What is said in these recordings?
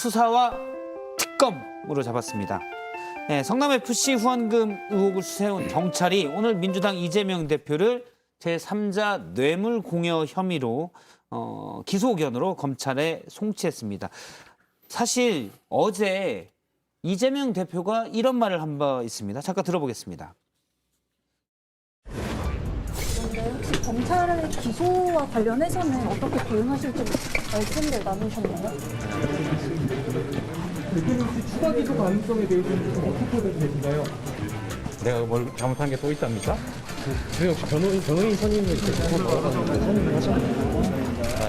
수사와 특검으로 잡았습니다. 네, 성남FC 후원금 의혹을 수사해온 경찰이 오늘 민주당 이재명 대표를 제3자 뇌물 공여 혐의로 기소 의견으로 검찰에 송치했습니다. 사실 어제 이재명 대표가 이런 말을 한 바 있습니다. 잠깐 들어보겠습니다. 그런데 혹시 검찰의 기소와 관련해서는 어떻게 대응하실지 말씀을 나누셨나요? 대표님 혹시 추가 기소 가능성에 대해서는 어떻게 되시나요? 내가 뭘 잘못한 게 또 있답니까? 저희 혹시 변호인 선임을 이렇게 선임을 하셨나요?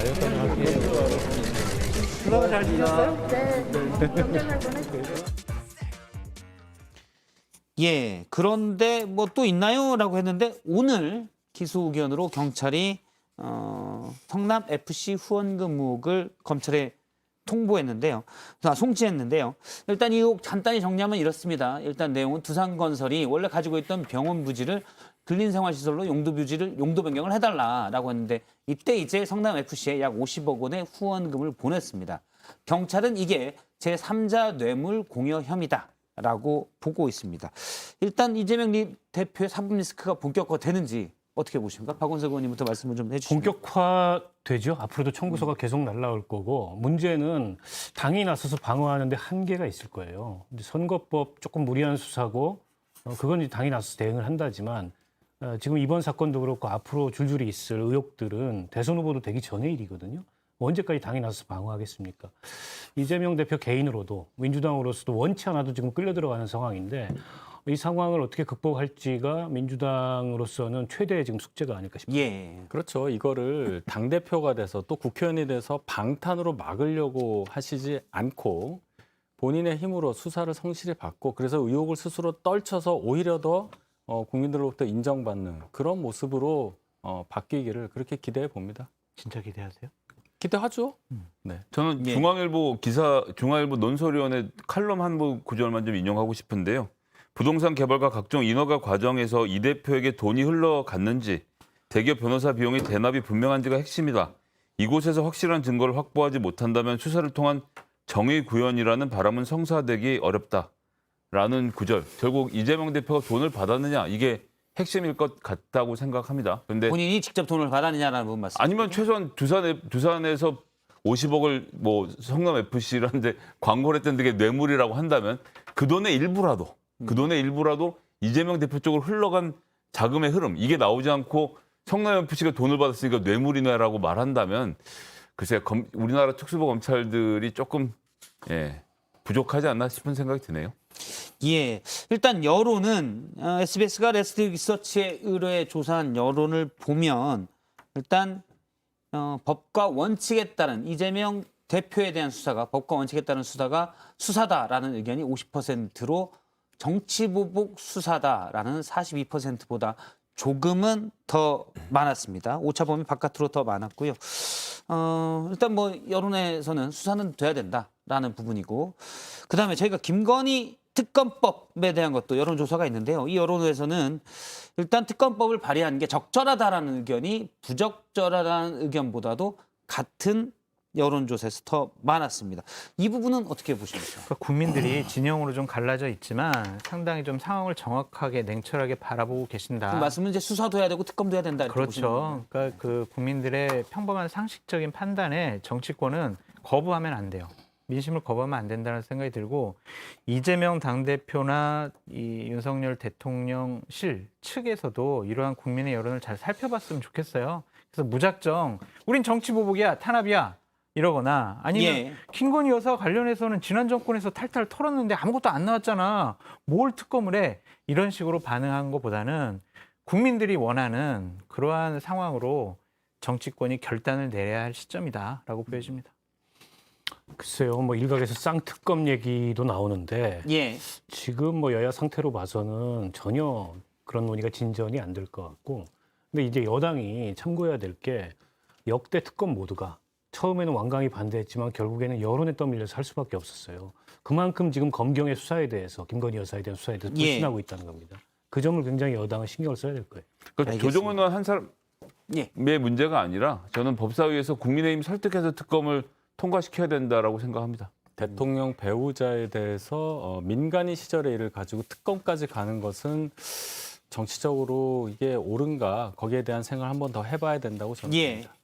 여기까지 할게요. 수고가 잘 지냈어요? 네. 경쟁할 뻔했어요. 예, 그런데 뭐 또 있나요?라고 했는데 오늘 기소 의견으로 경찰이 성남FC 후원금 의혹을 검찰에 송치했는데요. 일단 이 의혹 간단히 정리하면 이렇습니다. 일단 내용은 두산건설이 원래 가지고 있던 병원 부지를 근린생활시설로 용도 변경을 해달라라고 했는데 이때 이제 성남FC에 약 50억 원의 후원금을 보냈습니다. 경찰은 이게 제3자 뇌물 공여 혐의다라고 보고 있습니다. 일단 이재명 대표의 사법 리스크가 본격화되는지 어떻게 보십니까? 박원석 의원님부터 말씀을 좀 해주시죠. 본격화되죠. 앞으로도 청구서가 계속 날라올 거고 문제는 당이 나서서 방어하는데 한계가 있을 거예요. 선거법 조금 무리한 수사고 그건 이제 당이 나서서 대응을 한다지만 지금 이번 사건도 그렇고 앞으로 줄줄이 있을 의혹들은 대선 후보도 되기 전의 일이거든요. 언제까지 당이 나서서 방어하겠습니까? 이재명 대표 개인으로도 민주당으로서도 원치 않아도 지금 끌려 들어가는 상황인데 이 상황을 어떻게 극복할지가 민주당으로서는 최대의 지금 숙제가 아닐까 싶습니다. 예. 그렇죠. 이거를 당대표가 돼서 또 국회의원이 돼서 방탄으로 막으려고 하시지 않고 본인의 힘으로 수사를 성실히 받고 그래서 의혹을 스스로 떨쳐서 오히려 더 국민들로부터 인정받는 그런 모습으로 바뀌기를 그렇게 기대해 봅니다. 진짜 기대하세요? 기대하죠. 네. 저는 예. 중앙일보 논설위원회 칼럼 한 구절만 좀 인용하고 싶은데요. 부동산 개발과 각종 인허가 과정에서 이 대표에게 돈이 흘러갔는지 대기업 변호사 비용의 대납이 분명한지가 핵심이다. 이곳에서 확실한 증거를 확보하지 못한다면 수사를 통한 정의 구현이라는 바람은 성사되기 어렵다라는 구절. 결국 이재명 대표가 돈을 받았느냐 이게 핵심일 것 같다고 생각합니다. 그런데 본인이 직접 돈을 받았느냐라는 부분 말씀. 아니면 최소한 두산에서 50억을 뭐 성남FC라는데 광고를 했던 게 뇌물이라고 한다면 그 돈의 일부라도 이재명 대표 쪽으로 흘러간 자금의 흐름 이게 나오지 않고 성남FC가 돈을 받았으니까 뇌물이네라고 말한다면 글쎄 우리나라 특수부 검찰들이 조금 부족하지 않나 싶은 생각이 드네요. 예, 일단 여론은 SBS가 레스트 리서치에 의뢰해 조사한 여론을 보면 일단 법과 원칙에 따른 이재명 대표에 대한 수사가 법과 원칙에 따른 수사다라는 의견이 50%로 정치보복 수사다라는 42%보다 조금은 더 많았습니다. 오차 범위 바깥으로 더 많았고요. 일단 뭐 여론에서는 수사는 돼야 된다라는 부분이고 그다음에 저희가 김건희 특검법에 대한 것도 여론조사가 있는데요. 이 여론에서는 일단 특검법을 발의하는 게 적절하다라는 의견이 부적절하다는 의견보다도 같은 여론조사에서 더 많았습니다. 이 부분은 어떻게 보십니까? 그러니까 국민들이 진영으로 좀 갈라져 있지만 상당히 좀 상황을 정확하게 냉철하게 바라보고 계신다. 그 말씀은 이제 수사도 해야 되고 특검도 해야 된다. 이렇게 보시는 그렇죠. 거예요. 그러니까 그 국민들의 평범한 상식적인 판단에 정치권은 거부하면 안 돼요. 민심을 거부하면 안 된다는 생각이 들고 이재명 당대표나 이 윤석열 대통령실 측에서도 이러한 국민의 여론을 잘 살펴봤으면 좋겠어요. 그래서 무작정 우린 정치보복이야, 탄압이야 이러거나 아니면 김건희 여사 관련해서는 지난 정권에서 탈탈 털었는데 아무것도 안 나왔잖아. 뭘 특검을 해? 이런 식으로 반응한 것보다는 국민들이 원하는 그러한 상황으로 정치권이 결단을 내려야 할 시점이다라고 보여집니다. 글쎄요, 뭐 일각에서 쌍특검 얘기도 나오는데 예. 지금 뭐 여야 상태로 봐서는 전혀 그런 논의가 진전이 안 될 것 같고 근데 이제 여당이 참고해야 될 게 역대 특검 모두가 처음에는 완강히 반대했지만 결국에는 여론에 떠밀려서 할 수밖에 없었어요. 그만큼 지금 검경의 수사에 대해서 김건희 여사에 대한 수사에 대해서 불신하고 있다는 겁니다. 그 점을 굉장히 여당은 신경을 써야 될 거예요. 그러니까 조정은 한 사람의 문제가 아니라 저는 법사위에서 국민의힘 설득해서 특검을 통과시켜야 된다라고 생각합니다. 대통령 배우자에 대해서 민간인 시절의 일을 가지고 특검까지 가는 것은 정치적으로 이게 옳은가 거기에 대한 생각을 한 번 더 해봐야 된다고 저는 예. 봅니다.